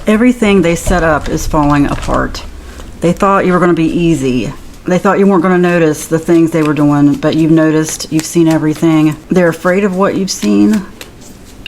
Everything they set up is falling apart. They thought you were going to be easy. They thought you weren't going to notice the things they were doing, but you've noticed, you've seen everything. They're afraid of what you've seen.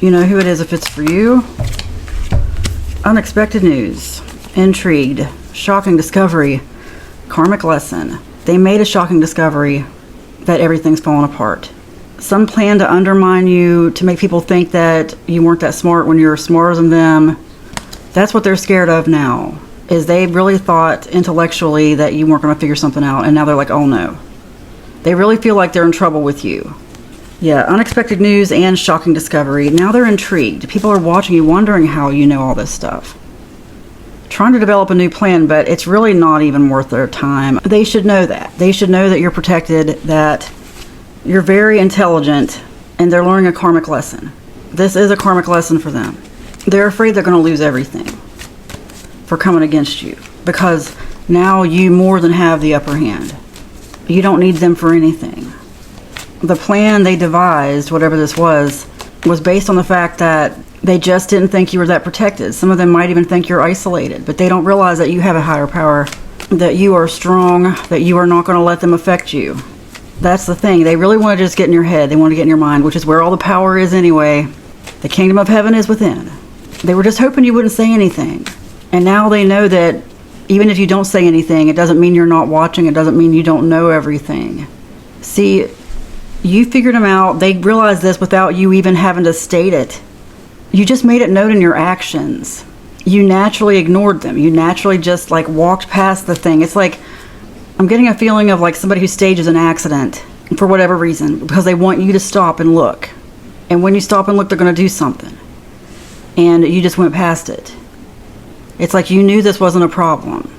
You know who it is if it's for you. Unexpected news. Intrigued. Shocking discovery. Karmic lesson. They made a shocking discovery that everything's fallen apart. Some plan to undermine you, to make people think that you weren't that smart when you're smarter than them. That's what they're scared of now. Is they really thought intellectually that you weren't going to figure something out, and now they're like, oh no. They really feel like they're in trouble with you. Yeah, unexpected news and shocking discovery. Now they're intrigued. People are watching you, wondering how you know all this stuff. Trying to develop a new plan, but it's really not even worth their time. They should know that. They should know that you're protected, that you're very intelligent, and they're learning a karmic lesson. This is a karmic lesson for them. They're afraid they're going to lose everything for coming against you, because now you more than have the upper hand. You don't need them for anything. The plan they devised, whatever this was based on the fact that they just didn't think you were that protected. Some of them might even think you're isolated, but they don't realize that you have a higher power, that you are strong, that you are not going to let them affect you. That's the thing. They really want to just get in your head. They want to get in your mind, which is where all the power is anyway. The kingdom of heaven is within. They were just hoping you wouldn't say anything. And now they know that even if you don't say anything, it doesn't mean you're not watching. It doesn't mean you don't know everything. See, you figured them out. They realized this without you even having to state it. You just made it known in your actions. You naturally ignored them. You naturally just like walked past the thing. It's like, I'm getting a feeling of like somebody who stages an accident for whatever reason, because they want you to stop and look. And when you stop and look, they're going to do something. And you just went past it. It's like you knew this wasn't a problem.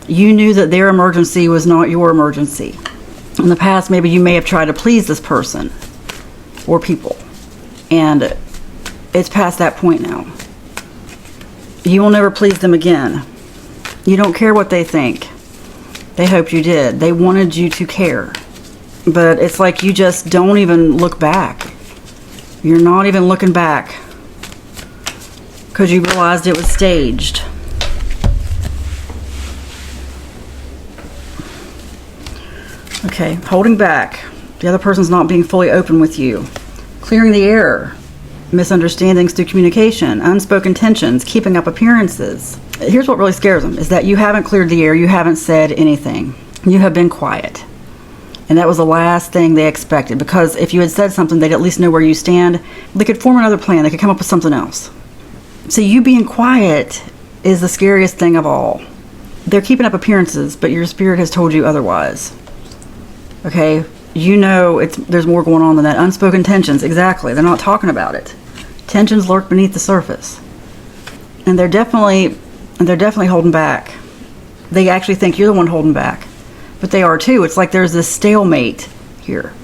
You knew that their emergency was not your emergency. In the past, maybe you may have tried to please this person or people. And it's past that point now. You will never please them again. You don't care what they think. They hoped you did. They wanted you to care. But it's like you just don't even look back. You're not even looking back, because you realized it was staged. Okay, holding back. The other person's not being fully open with you. Clearing the air. Misunderstandings through communication. Unspoken tensions. Keeping up appearances. Here's what really scares them, is that you haven't cleared the air. You haven't said anything. You have been quiet. And that was the last thing they expected, because if you had said something, they'd at least know where you stand. They could form another plan. They could come up with something else. So you being quiet is the scariest thing of all. They're keeping up appearances, but your spirit has told you otherwise. Okay? You know there's more going on than that. Unspoken tensions, exactly. They're not talking about it. Tensions lurk beneath the surface. And they're definitely holding back. They actually think you're the one holding back. But they are too. It's like there's this stalemate here.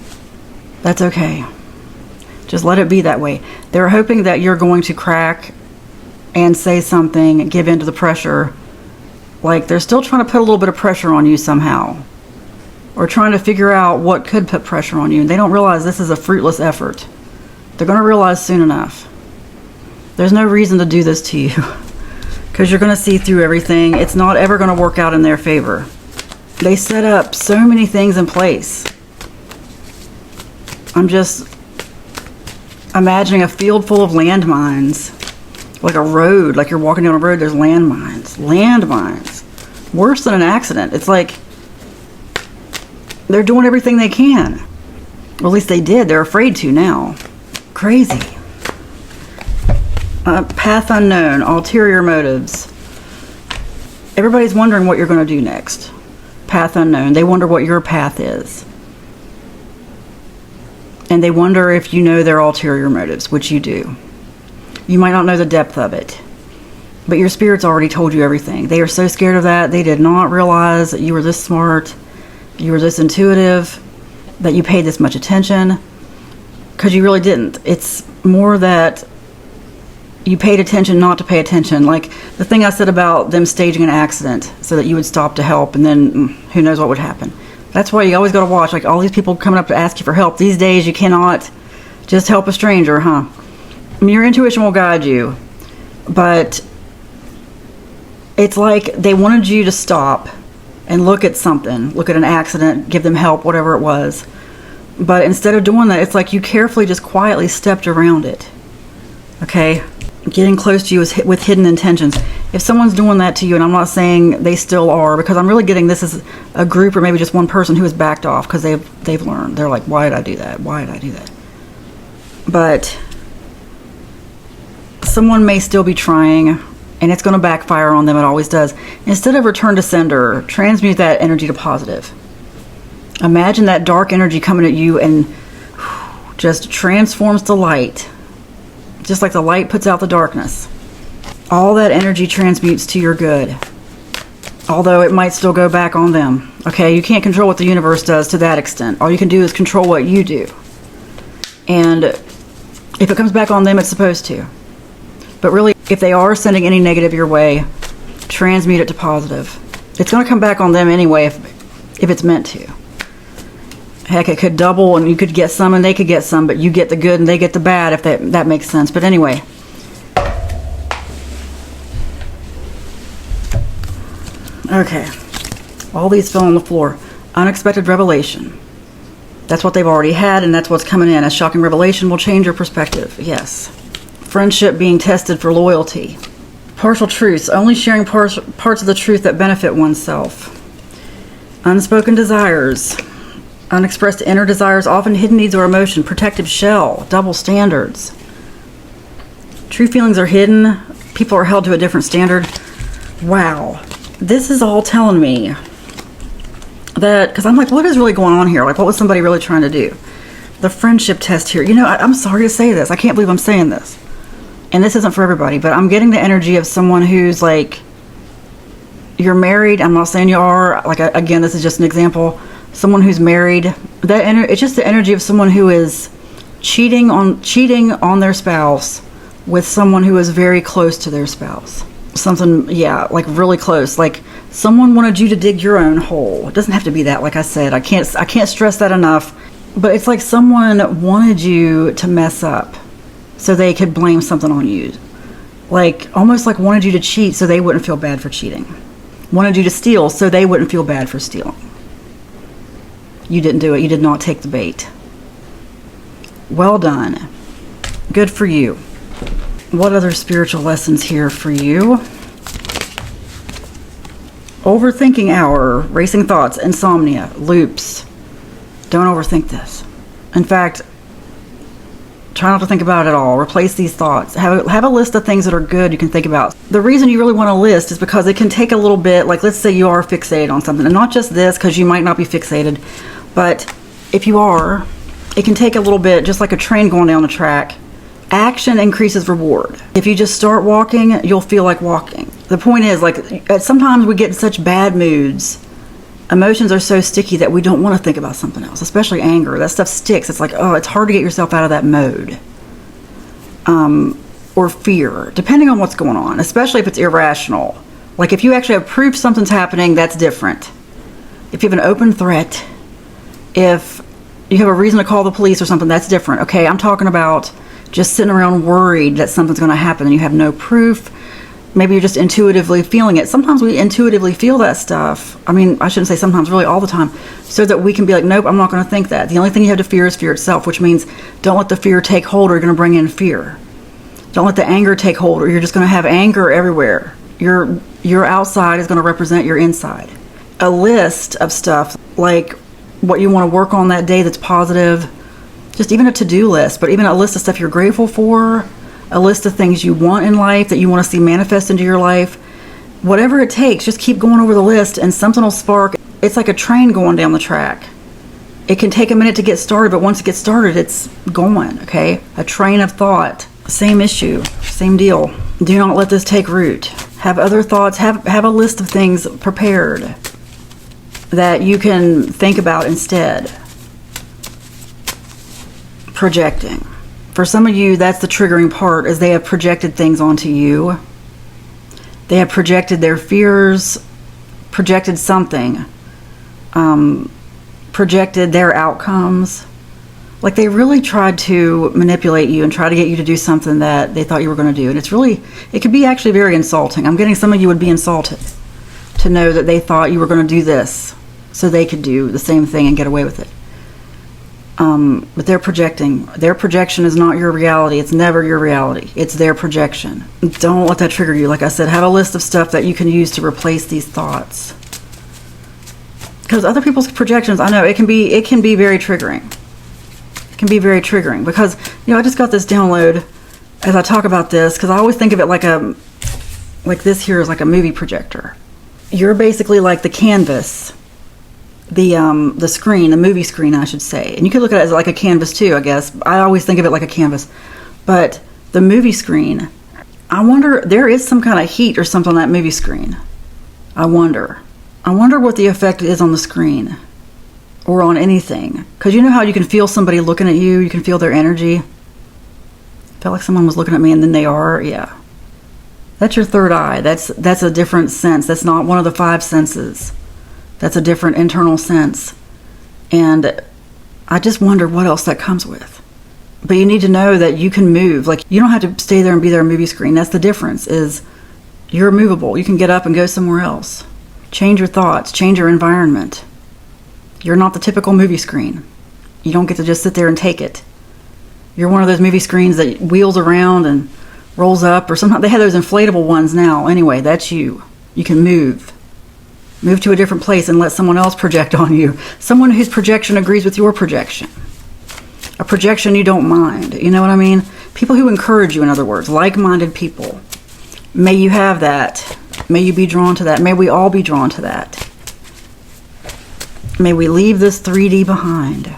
That's okay. Just let it be that way. They're hoping that you're going to crack and say something, give in to the pressure. Like they're still trying to put a little bit of pressure on you somehow. Or trying to figure out what could put pressure on you. And they don't realize this is a fruitless effort. They're going to realize soon enough. There's no reason to do this to you. Because you're going to see through everything. It's not ever going to work out in their favor. They set up so many things in place. I'm just imagining a field full of landmines. Like a road, like you're walking down a road, there's landmines. Landmines. Worse than an accident. It's like they're doing everything they can. Or at least they did. They're afraid to now. Crazy. Path unknown. Ulterior motives. Everybody's wondering what you're going to do next. Path unknown. They wonder what your path is. And they wonder if you know their ulterior motives, which you do. You might not know the depth of it, but your spirit's already told you everything. They are so scared of that. They did not realize that you were this smart, you were this intuitive, that you paid this much attention, because you really didn't. It's more that you paid attention not to pay attention. Like the thing I said about them staging an accident so that you would stop to help, and then who knows what would happen. That's why you always got to watch, like all these people coming up to ask you for help. These days you cannot just help a stranger, huh? I mean, your intuition will guide you, but It's like they wanted you to stop and look at something, look at an accident, give them help, whatever it was. But instead of doing that, it's like you carefully just quietly stepped around it. Okay? Getting close to you is with hidden intentions. If someone's doing that to you, and I'm not saying they still are, because I'm really getting this as a group or maybe just one person who has backed off because they've learned. They're like, why did I do that? Why did I do that? But someone may still be trying, and it's going to backfire on them. It always does. Instead of return to sender, transmute that energy to positive. Imagine that dark energy coming at you and just transforms to light. Just like the light puts out the darkness. All that energy transmutes to your good. Although it might still go back on them. Okay, you can't control what the universe does to that extent. All you can do is control what you do. And if it comes back on them, it's supposed to. But really, if they are sending any negative your way, transmute it to positive. It's going to come back on them anyway if it's meant to. Heck, it could double and you could get some and they could get some, but you get the good and they get the bad, if that makes sense. But anyway. Okay. All these fell on the floor. Unexpected revelation. That's what they've already had, and that's what's coming in. A shocking revelation will change your perspective. Yes. Friendship being tested for loyalty. Partial truths. Only sharing parts of the truth that benefit oneself. Unspoken desires. Unexpressed inner desires, often hidden needs or emotion. Protective shell. Double standards. True feelings are hidden. People are held to a different standard. Wow. This is all telling me that, because I'm like, what is really going on here? Like, what was somebody really trying to do? The friendship test here. You know, I'm sorry to say this. I can't believe I'm saying this. And this isn't for everybody, but I'm getting the energy of someone who's like, you're married. I'm not saying you are. Like, again, this is just an example. Someone who's married. It's just the energy of someone who is cheating on their spouse with someone who is very close to their spouse. Something, yeah, like really close. Like someone wanted you to dig your own hole. It doesn't have to be that. Like I said, I can't stress that enough. But it's like someone wanted you to mess up so they could blame something on you. Like almost like wanted you to cheat so they wouldn't feel bad for cheating. Wanted you to steal so they wouldn't feel bad for stealing. You didn't do it. You did not take the bait. Well done. Good for you. What other spiritual lessons here for you? Overthinking hour, racing thoughts, insomnia, loops. Don't overthink this. In fact, try not to think about it at all. Replace these thoughts. Have a list of things that are good you can think about. The reason you really want to list is because it can take a little bit, like let's say you are fixated on something, and not just this, because you might not be fixated, but if you are, it can take a little bit, just like a train going down the track. Action increases reward. If you just start walking, you'll feel like walking. The point is, like, sometimes we get in such bad moods. Emotions are so sticky that we don't want to think about something else, especially anger. That stuff sticks. It's like, oh, it's hard to get yourself out of that mode. Or fear, depending on what's going on, especially if it's irrational. Like if you actually have proof something's happening, that's different. If you have an open threat, if you have a reason to call the police or something, that's different. Okay, I'm talking about just sitting around worried that something's going to happen and you have no proof. Maybe you're just intuitively feeling it. Sometimes we intuitively feel that stuff. I mean, I shouldn't say sometimes, really all the time, so that we can be like, nope, I'm not going to think that. The only thing you have to fear is fear itself, which means don't let the fear take hold or you're going to bring in fear. Don't let the anger take hold or you're just going to have anger everywhere. Your outside is going to represent your inside. A list of stuff, like what you want to work on that day that's positive, just even a to-do list, but even a list of stuff you're grateful for, a list of things you want in life that you want to see manifest into your life. Whatever it takes, just keep going over the list and something will spark. It's like a train going down the track. It can take a minute to get started, but once it gets started, it's going, okay? A train of thought. Same issue, same deal. Do not let this take root. Have other thoughts, have a list of things prepared that you can think about instead. Projecting. For some of you, that's the triggering part, is they have projected things onto you. They have projected their fears, projected something, projected their outcomes Like they really tried to manipulate you and try to get you to do something that they thought you were going to do. And it could be actually very insulting. I'm getting some of you would be insulted to know that they thought you were going to do this so they could do the same thing and get away with it. But they're projecting. Their projection is not your reality. It's never your reality. It's their projection. Don't let that trigger you. Like I said, have a list of stuff that you can use to replace these thoughts. Because other people's projections, I know, it can be very triggering. It can be very triggering because, I just got this download as I talk about this, because I always think of it like this here is like a movie projector. You're basically like the canvas, the screen, the movie screen, I should say. And you could look at it as like a canvas too, I guess. I always think of it like a canvas. But the movie screen, I wonder, there is some kind of heat or something on that movie screen. I wonder what the effect is on the screen or on anything. Because you know how you can feel somebody looking at you, you can feel their energy. I felt like someone was looking at me and then they are, yeah. That's your third eye. That's a different sense. That's not one of the 5 senses. That's a different internal sense. And I just wonder what else that comes with. But you need to know that you can move. Like, you don't have to stay there and be there on movie screen. That's the difference, is you're movable. You can get up and go somewhere else. Change your thoughts. Change your environment. You're not the typical movie screen. You don't get to just sit there and take it. You're one of those movie screens that wheels around and rolls up, or sometimes they have those inflatable ones now. Anyway, that's you. You can move. Move to a different place and let someone else project on you. Someone whose projection agrees with your projection. A projection you don't mind. You know what I mean? People who encourage you, in other words. Like-minded people. May you have that. May you be drawn to that. May we all be drawn to that. May we leave this 3D behind.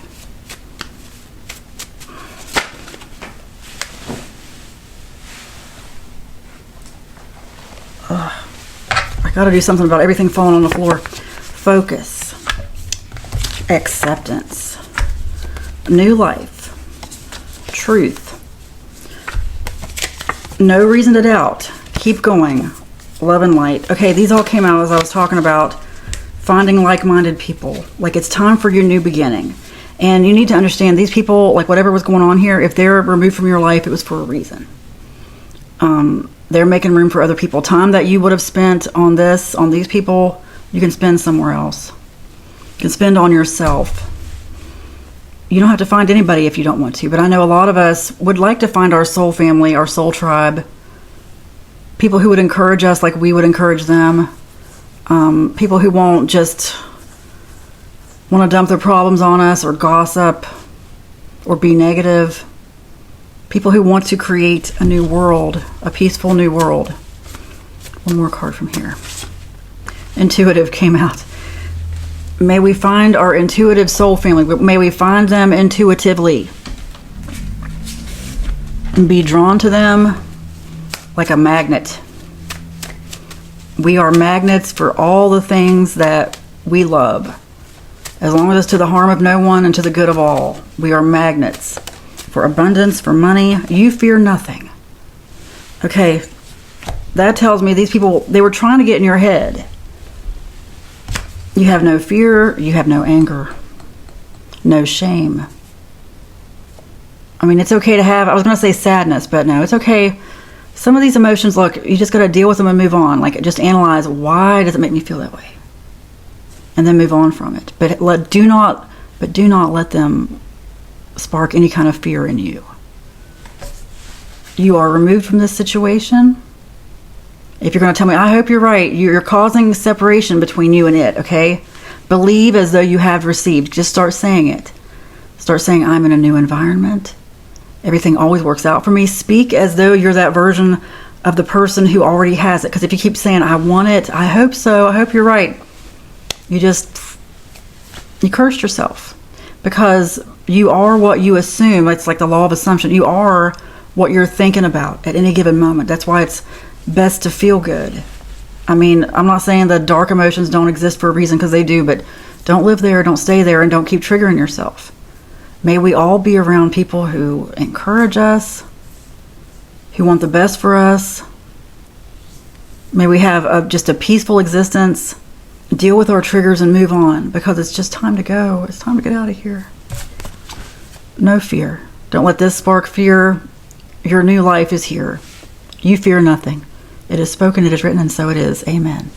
I gotta do something about everything falling on the floor. Focus. Acceptance. New life. Truth. No reason to doubt. Keep going. Love and light. Okay, these all came out as I was talking about finding like-minded people. Like, it's time for your new beginning. And you need to understand, these people, like whatever was going on here, if they're removed from your life, it was for a reason. They're making room for other people. Time that you would have spent on these people, you can spend somewhere else. You can spend on yourself. You don't have to find anybody if you don't want to, but I know a lot of us would like to find our soul family, our soul tribe, people who would encourage us like we would encourage them, people who won't just want to dump their problems on us or gossip or be negative. People who want to create a new world, a peaceful new world. One more card from here. Intuitive came out. May we find our intuitive soul family. May we find them intuitively. And be drawn to them like a magnet. We are magnets for all the things that we love. As long as it's to the harm of no one and to the good of all. We are magnets. For abundance, for money, you fear nothing. Okay, that tells me these people, they were trying to get in your head. You have no fear, you have no anger, no shame. I mean, it's okay to have, I was going to say sadness, but no, it's okay. Some of these emotions, look, you just got to deal with them and move on. Like, just analyze, why does it make me feel that way? And then move on from it. But do not let them spark any kind of fear in you. You are removed from this situation. If you're going to tell me, I hope you're right, you're causing separation between you and it, okay? Believe as though you have received. Just start saying it. Start saying, I'm in a new environment. Everything always works out for me. Speak as though you're that version of the person who already has it. Because if you keep saying, I want it, I hope so, I hope you're right, you cursed yourself. Because you are what you assume. It's like the law of assumption. You are what you're thinking about at any given moment. That's why it's best to feel good. I mean, I'm not saying that dark emotions don't exist for a reason, because they do, but don't live there, don't stay there, and don't keep triggering yourself. May we all be around people who encourage us, who want the best for us. May we have just a peaceful existence, deal with our triggers and move on, because it's just time to go. It's time to get out of here. No fear. Don't let this spark fear. Your new life is here. You fear nothing. It is spoken, it is written, and so it is. Amen.